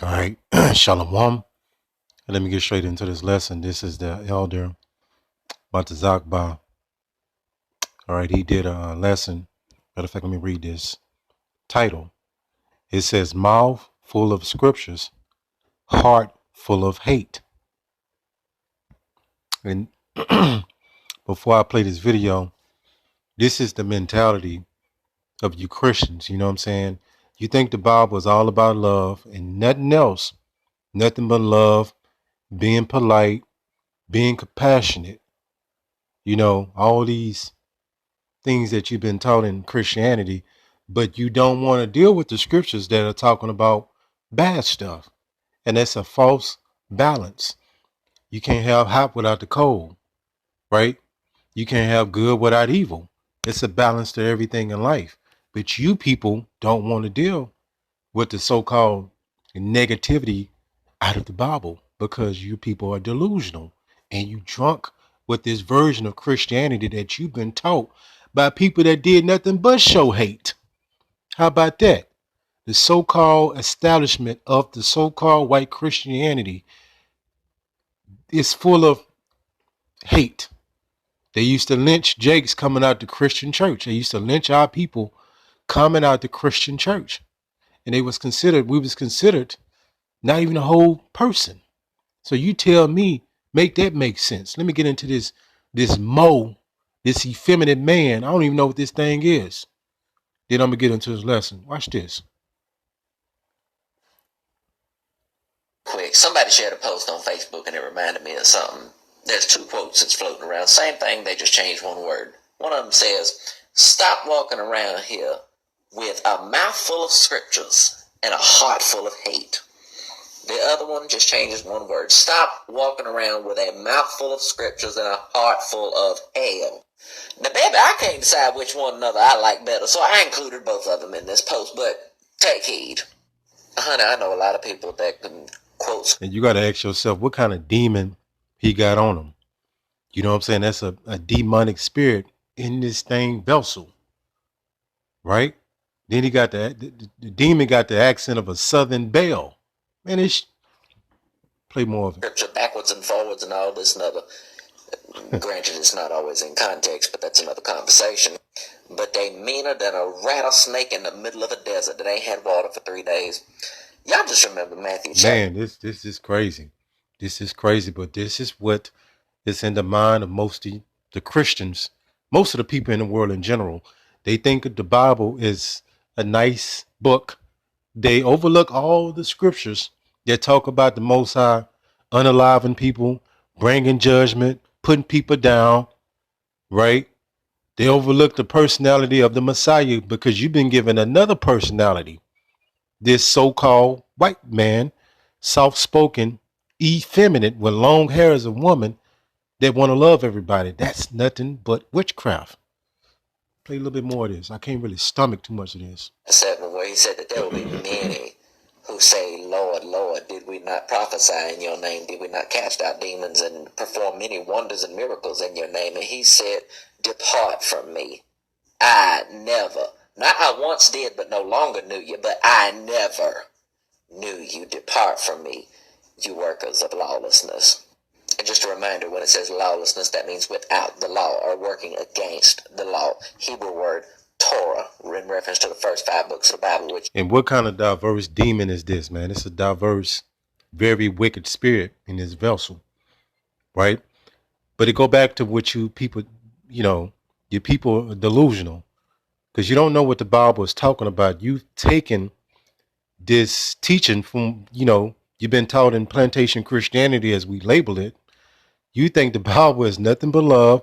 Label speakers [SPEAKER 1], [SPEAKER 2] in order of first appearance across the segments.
[SPEAKER 1] All right, Shalom. Let me get straight into this lesson. This is the elder Batazakba. All right, he did a lesson. Matter of fact, let me read this title. It says, Mouth full of scriptures, heart full of hate. And before I play this video, this is the mentality of you Christians. You know what I'm saying? You think the Bible is all about love and nothing else, nothing but love, being polite, being compassionate. You know, all these things that you've been taught in Christianity, but you don't want to deal with the scriptures that are talking about bad stuff. And that's a false balance. You can't have hot without the cold, right? You can't have good without evil. It's a balance to everything in life. But you people don't want to deal with the so-called negativity out of the Bible because you people are delusional and you drunk with this version of Christianity that you've been taught by people that did nothing but show hate. How about that? The so-called establishment of the so-called white Christianity is full of hate. They used to lynch Jakes coming out the Christian church. They used to lynch our people coming out the Christian church. And we was considered not even a whole person. So you tell me, make that make sense. Let me get into this this effeminate man. I don't even know what this thing is. Then I'm gonna get into this lesson. Watch this.
[SPEAKER 2] Quick, somebody shared a post on Facebook and it reminded me of something. There's two quotes that's floating around. Same thing, they just changed one word. One of them says, "Stop walking around here with a mouth full of scriptures and a heart full of hate." The other one just changes one word. "Stop walking around with a mouth full of scriptures and a heart full of hell." Now, baby, I can't decide which one another I like better, so I included both of them in this post, but take heed. Honey, I know a lot of people that can quote.
[SPEAKER 1] And you gotta ask yourself what kind of demon he got on him. You know what I'm saying? That's a demonic spirit in this thing vessel. Right? Then he got the demon got the accent of a southern belle. Man, it's play more of it.
[SPEAKER 2] Scripture backwards and forwards and all this and other. Granted, it's not always in context, but that's another conversation. But they meaner than a rattlesnake in the middle of a desert that ain't had water for 3 days. Y'all just remember Matthew chapter.
[SPEAKER 1] Man, this is crazy. This is crazy, but this is what is in the mind of most of the Christians, most of the people in the world in general. They think the Bible is a nice book. They overlook all the scriptures that talk about the Most High unaliving people, bringing judgment, putting people down, right? They overlook the personality of the Messiah because you've been given another personality. This so-called white man, soft-spoken, effeminate, with long hair as a woman that want to love everybody. That's nothing but witchcraft. Play a little bit more of this. I can't really stomach too much of this.
[SPEAKER 2] 7, where he said that there will be many who say, "Lord, Lord, did we not prophesy in your name? Did we not cast out demons and perform many wonders and miracles in your name?" And he said, "Depart from me. I never, not I once did, but no longer knew you, but I never knew you. Depart from me, you workers of lawlessness." And just a reminder, when it says lawlessness, that means without the law or working against the law. Hebrew word Torah, in reference to the first 5 books of the Bible.
[SPEAKER 1] And what kind of diverse demon is this, man? It's a diverse, very wicked spirit in this vessel, right? But it go back to what you people, you know, you people are delusional because you don't know what the Bible is talking about. You've taken this teaching from, you've been taught in plantation Christianity, as we label it. You think the Bible is nothing but love.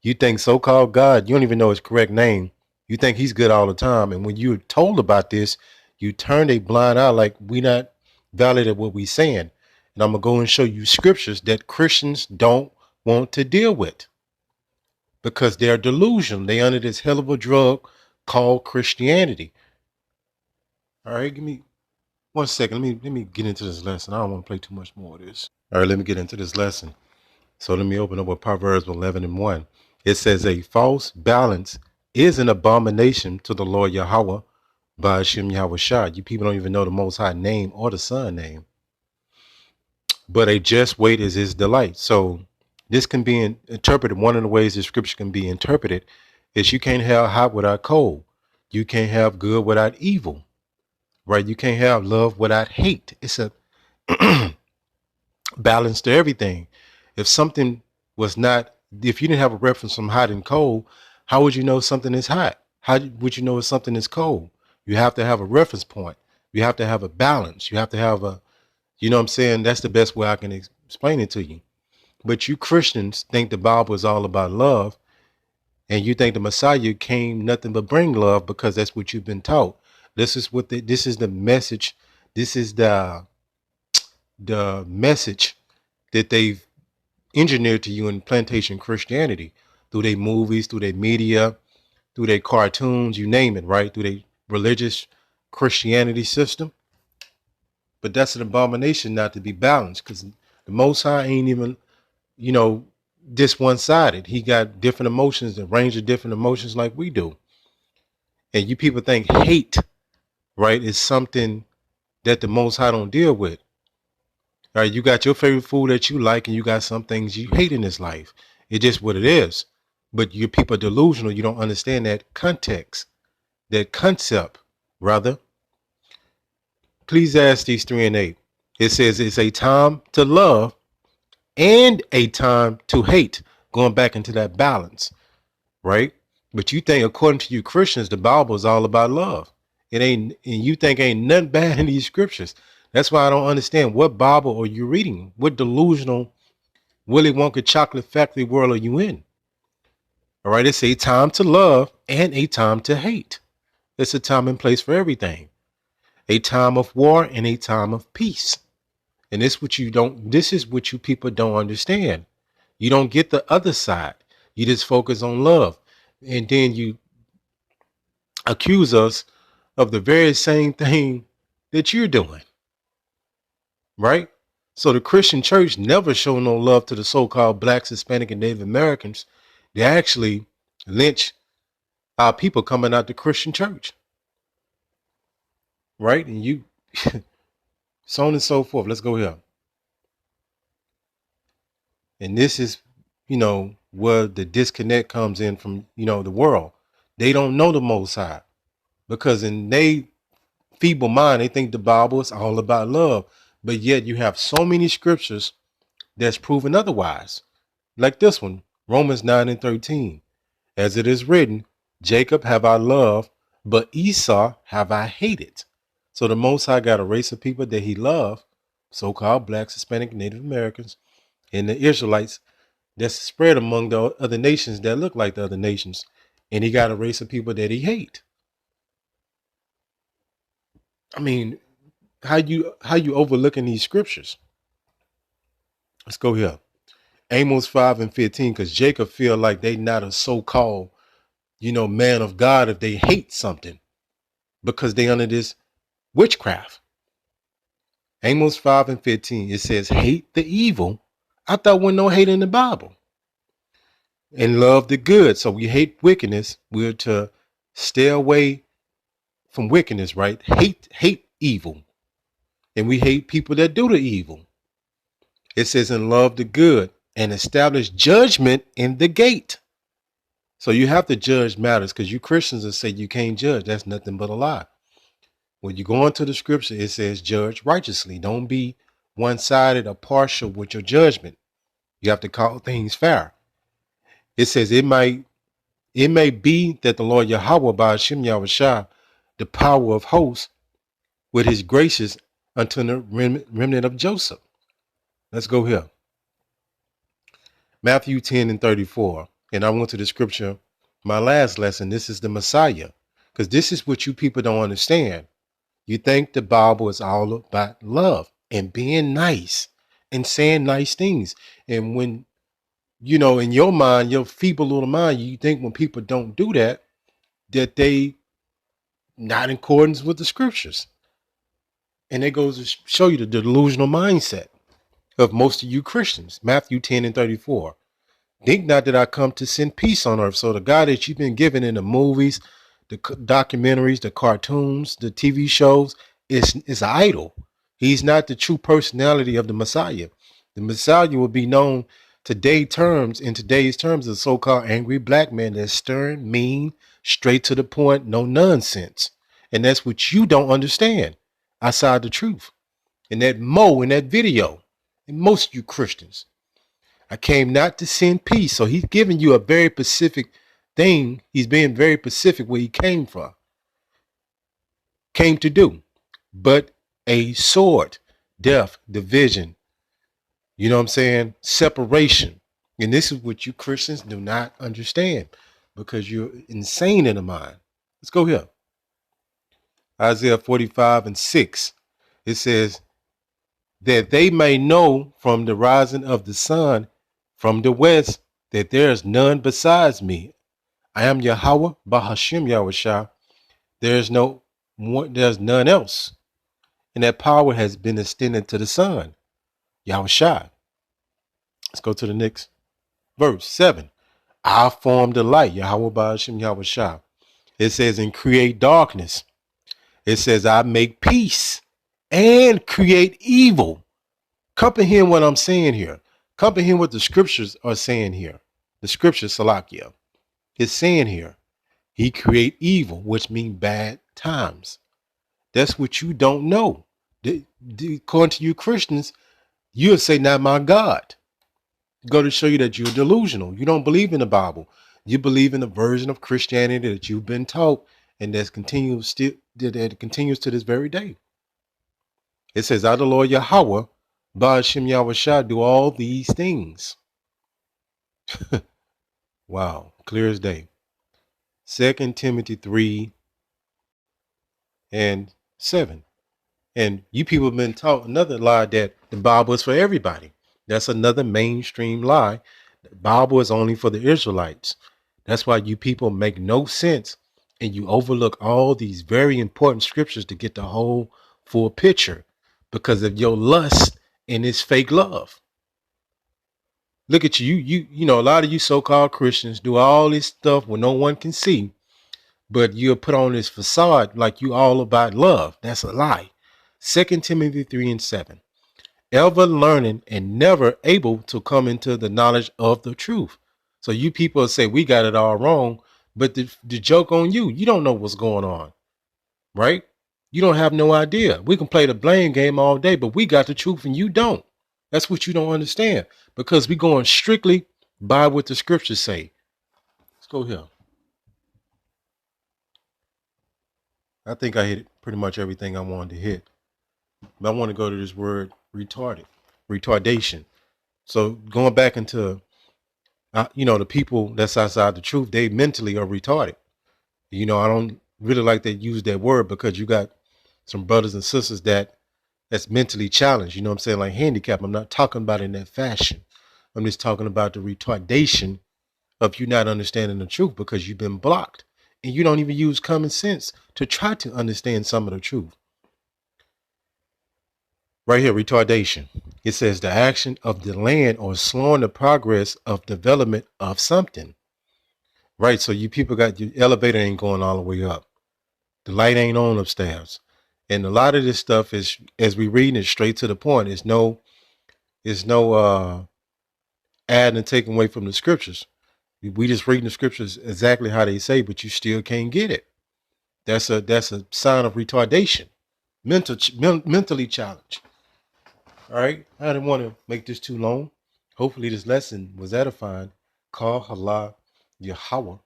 [SPEAKER 1] You think so-called God, you don't even know his correct name. You think he's good all the time. And when you're told about this, you turn a blind eye like we not valid at what we saying. And I'm going to go and show you scriptures that Christians don't want to deal with because they're delusional. They under this hell of a drug called Christianity. All right, give me 1 second. Let me get into this lesson. I don't want to play too much more of this. All right, let me get into this lesson. So let me open up with Proverbs 11:1. It says, "A false balance is an abomination to the Lord Yahweh, by Hashem Yahweh Shah. You people don't even know the Most High name or the Son name. But a just weight is his delight. So this can be interpreted. One of the ways the scripture can be interpreted is you can't have hot without cold. You can't have good without evil, right? You can't have love without hate. It's a balance to everything. If something was not, if you didn't have a reference from hot and cold, how would you know something is hot? How would you know if something is cold? You have to have a reference point. You have to have a balance. You have to have a, you know what I'm saying? That's the best way I can explain it to you. But you Christians think the Bible is all about love, and you think the Messiah came nothing but bring love because that's what you've been taught. This is what this is the message. This is the message that they've engineered to you in plantation Christianity through their movies, through their media, through their cartoons, you name it, right? Through their religious Christianity system. But that's an abomination not to be balanced, because the Most High ain't even, you know, this one-sided. He got different emotions, a range of different emotions like we do. And you people think hate, right, is something that the Most High don't deal with. All right, you got your favorite food that you like, and you got some things you hate in this life. It's just what it is. But you people are delusional. You don't understand that context, that concept, rather. Ecclesiastes 3:8. It says it's a time to love and a time to hate. Going back into that balance, right? But you think, according to you Christians, the Bible is all about love. It ain't, and you think ain't nothing bad in these scriptures. That's why I don't understand, what Bible are you reading? What delusional Willy Wonka chocolate factory world are you in? All right, it's a time to love and a time to hate. It's a time and place for everything. A time of war and a time of peace. And this is what you people don't understand. You don't get the other side. You just focus on love. And then you accuse us of the very same thing that you're doing. Right? So the Christian church never showed no love to the so-called blacks, Hispanic, and Native Americans. They actually lynch our people coming out the Christian church. Right? And you so on and so forth. Let's go here. And this is, where the disconnect comes in from, the world. They don't know the Most High, because in they feeble mind, they think the Bible is all about love. But yet you have so many scriptures that's proven otherwise. Like this one, Romans 9:13. As it is written, Jacob have I loved, but Esau have I hated. So the Most High got a race of people that he loved, so-called blacks, Hispanic, Native Americans, and the Israelites that's spread among the other nations that look like the other nations. And he got a race of people that he hate. I mean, how you overlooking these scriptures? Let's go here. Amos 5:15, because Jacob feel like they not a so-called, man of God if they hate something, because they under this witchcraft. Amos 5:15, it says, hate the evil. I thought wasn't no hate in the Bible. And love the good. So we hate wickedness. We're to stay away from wickedness, right? Hate evil. And we hate people that do the evil. It says, and love the good and establish judgment in the gate. So you have to judge matters, because you Christians will say you can't judge. That's nothing but a lie. When you go into the scripture, it says judge righteously. Don't be one-sided or partial with your judgment. You have to call things fair. It says it may be that the Lord Yahweh by Hashem Yahushua, the power of hosts, with his gracious unto the remnant of Joseph. Let's go here. Matthew 10:34. And I went to the scripture, my last lesson. This is the Messiah, because this is what you people don't understand. You think the Bible is all about love and being nice and saying nice things. And when, in your mind, your feeble little mind, you think when people don't do that, that they not in accordance with the scriptures. And it goes to show you the delusional mindset of most of you Christians. Matthew 10:34. Think not that I come to send peace on earth. So the God that you've been given in the movies, the documentaries, the cartoons, the TV shows, is an idol. He's not the true personality of the Messiah. The Messiah will be known in today's terms, as a so-called angry black man that's stern, mean, straight to the point, no nonsense. And that's what you don't understand outside the truth. And that in that video, and most of you Christians, I came not to send peace. So he's giving you a very specific thing. He's being very specific where he came to do. But a sword, death, division, you know what I'm saying? Separation. And this is what you Christians do not understand because you're insane in the mind. Let's go here. Isaiah 45:6. It says, that they may know from the rising of the sun from the west that there is none besides me. I am Yahweh, Bahashim Yahushua. There's none else. And that power has been extended to the sun, Yahushua. Let's go to the next verse 7. I form the light, Yahweh Bahashim Yahushua. It says, and create darkness. It says, I make peace and create evil. Comprehend what I'm saying here. Comprehend what the scriptures are saying here. The scripture, Salakia, is saying here, he create evil, which means bad times. That's what you don't know. According to you Christians, you'll say, not my God. Go to show you that you're delusional. You don't believe in the Bible. You believe in a version of Christianity that you've been taught, and that continues to this very day. It says, I, the Lord Yahweh, Ba'ashim Yahushua, do all these things. Wow, clear as day. 2 Timothy 3:7. And you people have been taught another lie that the Bible is for everybody. That's another mainstream lie. The Bible is only for the Israelites. That's why you people make no sense and you overlook all these very important scriptures to get the whole full picture because of your lust and this fake love. Look at you. You know, a lot of you so-called Christians do all this stuff where no one can see, but you'll put on this facade like you all about love. That's a lie. 2 Timothy 3:7. Ever learning and never able to come into the knowledge of the truth. So you people say we got it all wrong, but the joke on you, you don't know what's going on, right? You don't have no idea. We can play the blame game all day, but we got the truth and you don't. That's what you don't understand because we going strictly by what the scriptures say. Let's go here. I think I hit pretty much everything I wanted to hit. But I want to go to this word retardation. So going back into, the people that's outside the truth, they mentally are retarded. I don't really like to use that word because you got some brothers and sisters that's mentally challenged. You know what I'm saying? Like handicap. I'm not talking about it in that fashion. I'm just talking about the retardation of you not understanding the truth because you've been blocked and you don't even use common sense to try to understand some of the truth. Right here, retardation. It says the action of delaying or slowing the progress of development of something. Right. So you people got your elevator ain't going all the way up. The light ain't on upstairs. And a lot of this stuff is, as we reading it straight to the point, it's no adding and taking away from the scriptures. We just reading the scriptures exactly how they say, but you still can't get it. That's a sign of retardation, mentally challenged. All right, I didn't want to make this too long. Hopefully, this lesson was edifying. Call Allah Yahweh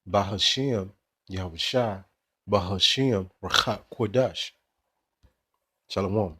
[SPEAKER 1] Bahashim Yahushai Bahashim Rachat Kodash. Shalom.